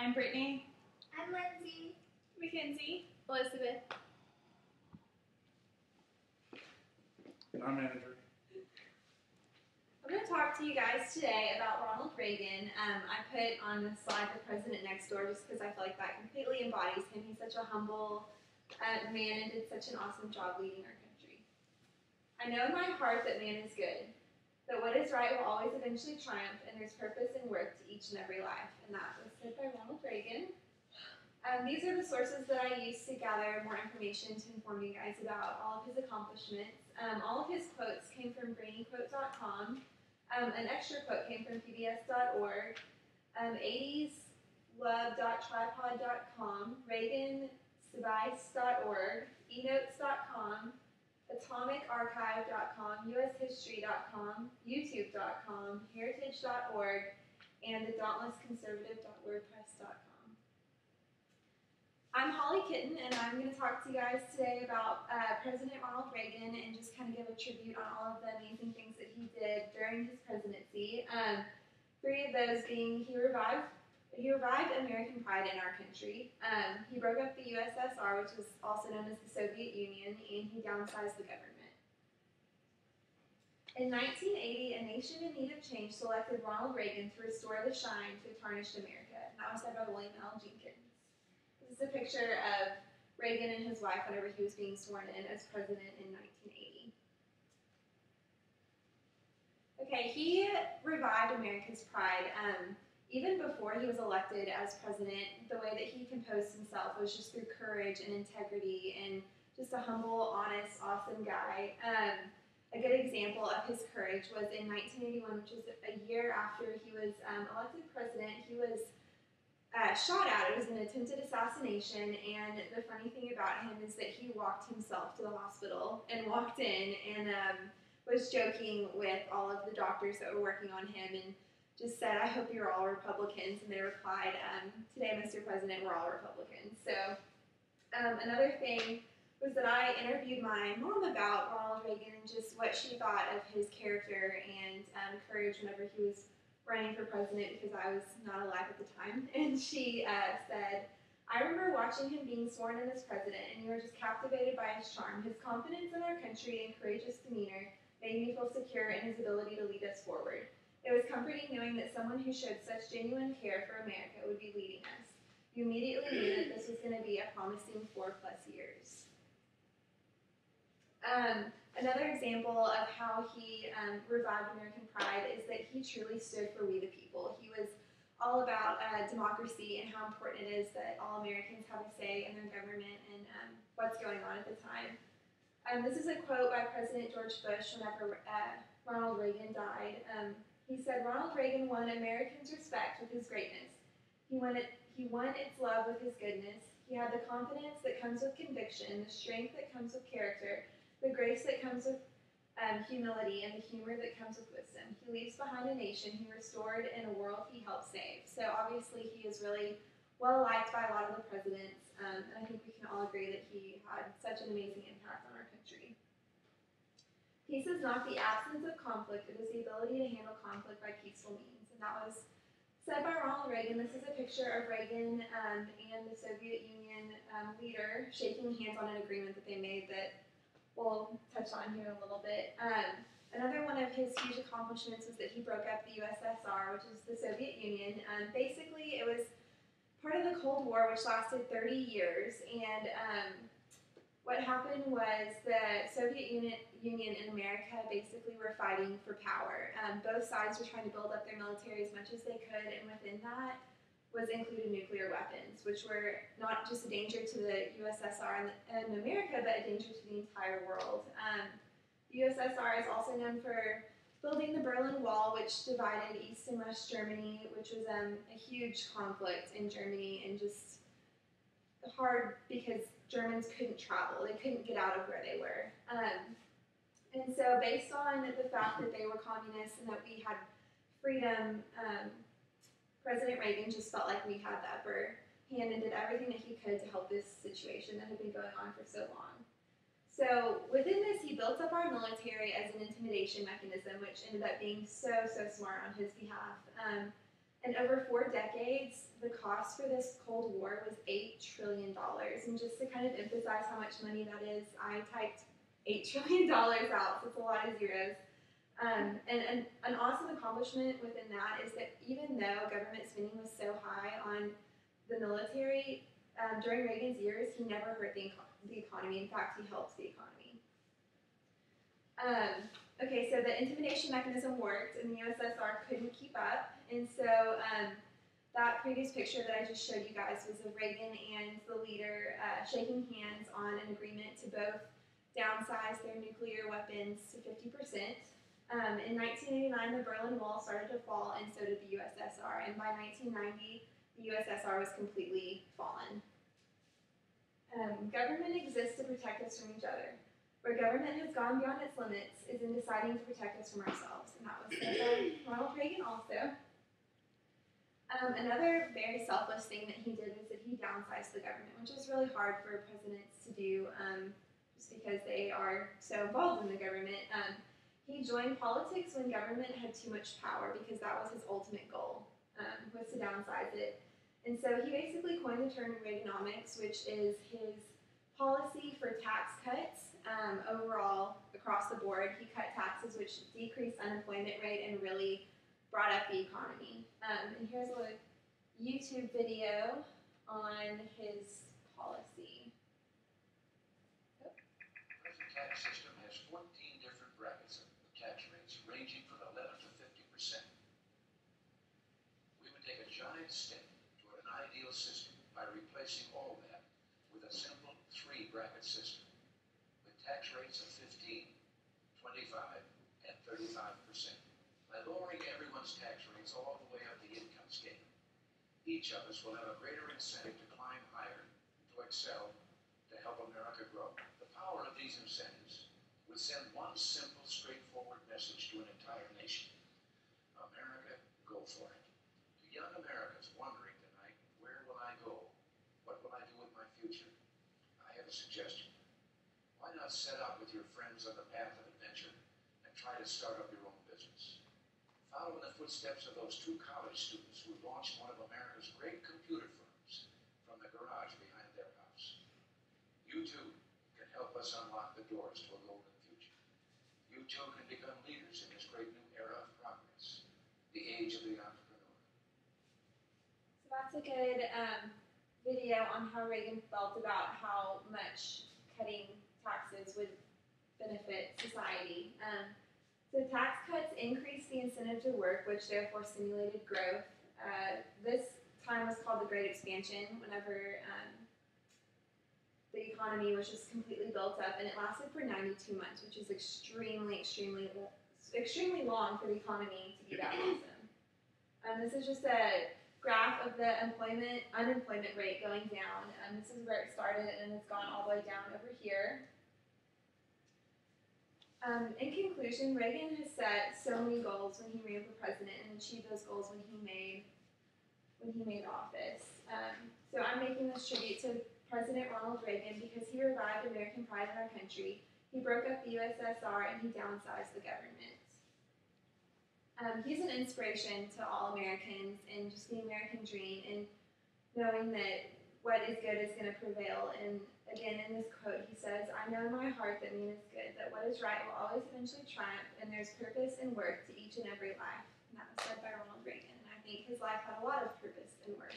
I'm Brittany. I'm Lindsay. Mackenzie. Elizabeth. And I'm Andrew. I'm going to talk to you guys today about Ronald Reagan. I put on the slide the president next door just because I feel like that completely embodies him. He's such a humble man and did such an awesome job leading our country. I know in my heart that man is good, that what is right will always eventually triumph, and there's purpose and worth to each and every life. And that was said by Ronald Reagan. These are the sources that I used to gather more information to inform you guys about all of his accomplishments. All of his quotes came from brainyquote.com. An extra quote came from pbs.org, 80slove.tripod.com, reagansdevice.org, enotes.com, atomicarchive.com, ushistory.com, youtube.com, heritage.org, and the dauntlessconservative.wordpress.com. I'm Holly Kitten, and I'm going to talk to you guys today about President Ronald Reagan and just kind of give a tribute on all of the amazing things that he did during his presidency. Three of those being he revived American pride in our country. He broke up the USSR, which was also known as the Soviet Union, and he downsized the government. In 1980, a nation in need of change selected Ronald Reagan to restore the shine to a tarnished America, and that was said by William L. Jenkins. This is a picture of Reagan and his wife whenever he was being sworn in as president in 1980. Okay, he revived America's pride. Even before he was elected as president, the way that he composed himself was just through courage and integrity and just a humble, honest, awesome guy. A good example of his courage was in 1981, which was a year after he was elected president. He was shot at. It was an attempted assassination, and the funny thing about him is that he walked himself to the hospital and walked in and was joking with all of the doctors that were working on him and just said, "I hope you're all Republicans," and they replied, "Today, Mr. President, we're all Republicans." So another thing was that I interviewed my mom about Ronald Reagan and just what she thought of his character and courage whenever he was running for president, because I was not alive at the time. And she said, "I remember watching him being sworn in as president, and you were just captivated by his charm. His confidence in our country and courageous demeanor made me feel secure in his ability to lead us forward. It was comforting knowing that someone who showed such genuine care for America would be leading us. You immediately knew that this was going to be a promising 4+ years." Another example of how he revived American pride is that he truly stood for we the people. He was all about democracy and how important it is that all Americans have a say in their government and what's going on at the time. This is a quote by President George Bush whenever Ronald Reagan died. He said, "Ronald Reagan won Americans' respect with his greatness. He won its love with his goodness. He had the confidence that comes with conviction, the strength that comes with character, the grace that comes with humility, and the humor that comes with wisdom. He leaves behind a nation he restored and a world he helped save." So obviously he is really well liked by a lot of the presidents, and I think we can all agree that he had such an amazing impact on our country. Peace is not the absence of conflict, it is the ability to handle conflict by peaceful means. And that was said by Ronald Reagan. This is a picture of Reagan and the Soviet Union leader shaking hands on an agreement that they made that we'll touch on here in a little bit. Another one of his huge accomplishments was that he broke up the USSR, which is the Soviet Union. Basically, it was part of the Cold War, which lasted 30 years, and what happened was the Soviet Union and America basically were fighting for power. Both sides were trying to build up their military as much as they could, and within that was included nuclear weapons, which were not just a danger to the USSR and America, but a danger to the entire world. The USSR is also known for building the Berlin Wall, which divided East and West Germany, which was a huge conflict in Germany and just hard because Germans couldn't travel. They couldn't get out of where they were. And so based on the fact that they were communists and that we had freedom, President Reagan just felt like we had the upper hand and did everything that he could to help this situation that had been going on for so long. So within this, he built up our military as an intimidation mechanism, which ended up being so smart on his behalf. And over 4 decades, the cost for this Cold War was $8 trillion. And just to kind of emphasize how much money that is, I typed $8 trillion out, so it's a lot of zeros. And an awesome accomplishment within that is that even though government spending was so high on the military, during Reagan's years, he never hurt the economy. In fact, he helped the economy. Okay, so the intimidation mechanism worked, and the USSR couldn't keep up. And so that previous picture that I just showed you guys was of Reagan and the leader shaking hands on an agreement to both downsize their nuclear weapons to 50%. In 1989, the Berlin Wall started to fall, and so did the USSR. And by 1990, the USSR was completely fallen. Government exists to protect us from each other. Where government has gone beyond its limits is in deciding to protect us from ourselves. And that was said by Ronald Reagan also. Another very selfless thing that he did was that he downsized the government, which is really hard for presidents to do just because they are so involved in the government. He joined politics when government had too much power because that was his ultimate goal, was to downsize it. And so he basically coined the term Reaganomics, which is his policy for tax cuts overall across the board. He cut taxes, which decreased unemployment rate and really brought up the economy. And here's a YouTube video on his policy. The present tax system has 14 different brackets of tax rates ranging from 11 to 50%. We would take a giant step toward an ideal system by replacing all that with a simple 3-bracket system with tax rates of 15, 25, and 35%. By lowering everyone's tax rates all the way up the income scale, each of us will have a greater incentive to climb higher, to excel, to help America grow. The power of these incentives would send one simple, straightforward message to an entire nation. America, go for it. To young Americans wondering tonight, where will I go? What will I do with my future? I have a suggestion. Why not set out with your friends on the path of adventure and try to start up your own business? Follow in the footsteps of those 2 college students who launched one of America's great computer firms from the garage behind their house. You too can help us unlock the doors to a golden future. You too can become leaders in this great new era of progress, the age of the entrepreneur. So that's a good video on how Reagan felt about how much cutting taxes would benefit society. So tax cuts increased the incentive to work, which therefore stimulated growth. This time was called the Great Expansion, whenever the economy was just completely built up, and it lasted for 92 months, which is extremely long for the economy to be that awesome. This is just a graph of the unemployment rate going down. This is where it started, and it's gone all the way down over here. In conclusion, Reagan has set so many goals when he ran for president and achieved those goals when he made office. So I'm making this tribute to President Ronald Reagan because he revived American pride in our country. He broke up the USSR and he downsized the government. He's an inspiration to all Americans and just the American dream and knowing that what is good is going to prevail. And again, in this quote, he says, "I know in my heart that mean is good, that what is right will always eventually triumph, and there's purpose and work to each and every life." And that was said by Ronald Reagan. And I think his life had a lot of purpose and work.